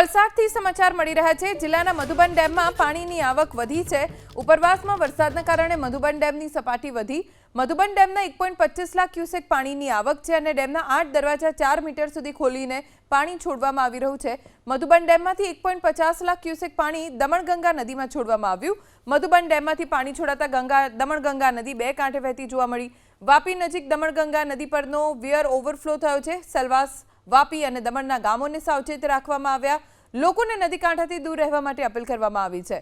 વલસાડથી સમાચાર મળી રહ્યા છે। જિલ્લાના મધુબન ડેમમાં પાણીની આવક વધી છે। ઉપરવાસમાં વરસાદના કારણે મધુબન ડેમની સપાટી વધી। મધુબન ડેમના 1.25 લાખ ક્યુસેક પાણીની આવક છે અને ડેમના 8 દરવાજા 4 મીટર સુધી ખોલીને પાણી છોડવામાં આવી રહ્યું છે। મધુબન ડેમમાંથી 1.50 લાખ ક્યુસેક પાણી દમણગંગા નદીમાં છોડવામાં આવ્યું। મધુબન ડેમમાંથી પાણી છોડાતા દમણગંગા નદી બે કાંઠે વહેતી જોવા મળી। વાપી નજીક દમણગંગા નદી પરનો વિયર ઓવરફ્લો થયો છે। સેલવાસ, વાપી અને દમણના ગામોને સાવચેત રાખવામાં આવ્યા। લોકોને નદી કાંઠાથી દૂર રહેવા માટે અપીલ કરવામાં આવી છે।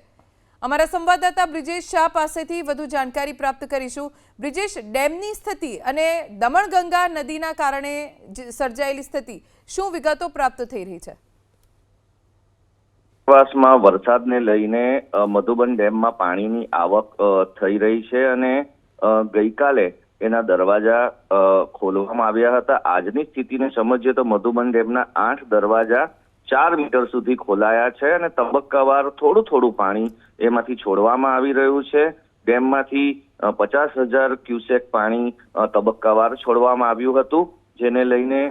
અમારા સંવાદદાતા બ્રિજેશ શાહ પાસેથી વધુ જાણકારી પ્રાપ્ત કરીશું। બ્રિજેશ, ડેમની સ્થિતિ અને દમણગંગા નદીના કારણે સર્જાયેલી સ્થિતિ શું વિગતો પ્રાપ્ત થઈ રહી છે? ઉપરવાસમાં વરસાદને લઈને મધુબન ડેમમાં પાણીની આવક થઈ રહી છે અને ગઈકાલે એના દરવાજા ખોલવામાં આવ્યા હતા। આજની સ્થિતિને સમજીએ તો મધુબન ડેમના 8 દરવાજા 4 મીટર સુધી ખોલાયા છે અને તબક્કાવાર થોડું પાણી એમાંથી છોડવામાં આવી રહ્યું છે। ડેમમાંથી 50,000 ક્યુસેક પાણી તબક્કાવાર છોડવામાં આવ્યું હતું, જેને લઈને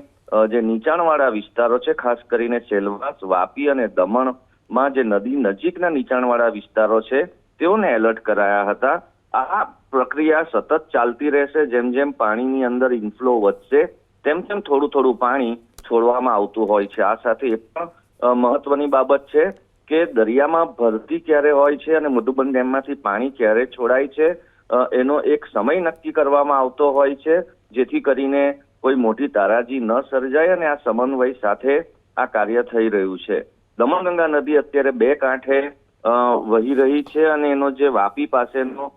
જે નીચાણવાળા વિસ્તારો છે, ખાસ કરીને સેલવાસ, વાપી અને દમણમાં જે નદી નજીકના નીચાણવાળા વિસ્તારો છે તેઓને એલર્ટ કરાયા હતા। આ પ્રક્રિયા સતત ચાલતી રહેશે। જેમ જેમ પાણીની અંદર ઇનફ્લો વધશે તેમ થોડું પાણી છોડવામાં આવતું હોય છે। આ સાથે એ પણ મહત્વની બાબત છે કે દરિયામાં ભરતી ક્યારે હોય છે અને મધુબન ડેમમાંથી પાણી ક્યારે છોડાય છે એનો એક સમય નક્કી કરવામાં આવતો હોય છે, જેથી કરીને કોઈ મોટી તારાજી ન સર્જાય અને આ સમન્વય સાથે આ કાર્ય થઈ રહ્યું છે। દમણગંગા નદી અત્યારે બે કાંઠે વહી રહી છે અને એનો જે વાપી પાસેનો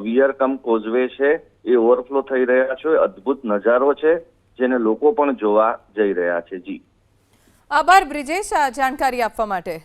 વિયર કમ કોઝવે છે એ ઓવરફ્લો થઈ રહ્યા છે। અદ્ભુત નજારો છે જેને લોકો પણ જોવા જઈ રહ્યા છે। જી, આભાર બ્રિજેશ આ જાણકારી આપવા માટે।